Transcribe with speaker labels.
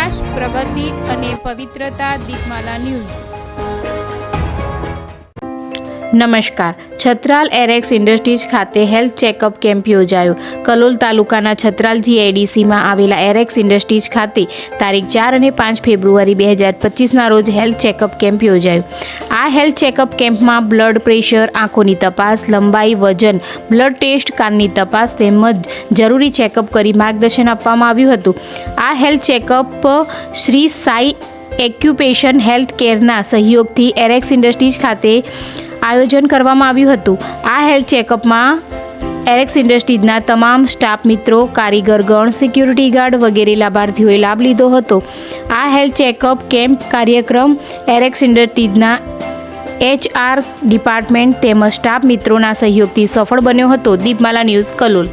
Speaker 1: વિકાસ, પ્રગતિ અને પવિત્રતા. દીપમાલા ન્યૂઝ. નમસ્કાર. છત્રાલ એરેક્સ ઇન્ડસ્ટ્રીઝ ખાતે હેલ્થ ચેકઅપ કેમ્પ યોજાયો. કલોલ તાલુકાના છત્રાલ GIDCમાં આવેલા એરેક્સ ઇન્ડસ્ટ્રીઝ ખાતે તારીખ 4 અને 5 ફેબ્રુઆરી 2025ના રોજ હેલ્થ ચેકઅપ કેમ્પ યોજાયો. આ હેલ્થ ચેકઅપ કેમ્પમાં બ્લડ પ્રેશર, આંખોની તપાસ, લંબાઈ, વજન, બ્લડ ટેસ્ટ, કાનની તપાસ તેમજ જરૂરી ચેકઅપ કરી માર્ગદર્શન આપવામાં આવ્યું હતું. આ health checkup Shri Sai acupressure health કેરના સહયોગથી એરેક્સ ઇન્ડસ્ટ્રીઝ ખાતે આયોજન કરવામાં આવ્યું હતું. આ હેલ્થ ચેકઅપમાં એરેક્સ ઇન્ડસ્ટ્રીઝના તમામ સ્ટાફ મિત્રો, કારીગરગણ, સિક્યુરિટી ગાર્ડ વગેરે લાભાર્થીઓએ લાભ લીધો હતો. આ હેલ્થ ચેકઅપ કેમ્પ કાર્યક્રમ એરેક્સ ઇન્ડસ્ટ્રીઝના HR ડિપાર્ટમેન્ટ તેમજ સ્ટાફ મિત્રોના સહયોગથી સફળ બન્યો હતો. દીપમાલા ન્યૂઝ, કલોલ.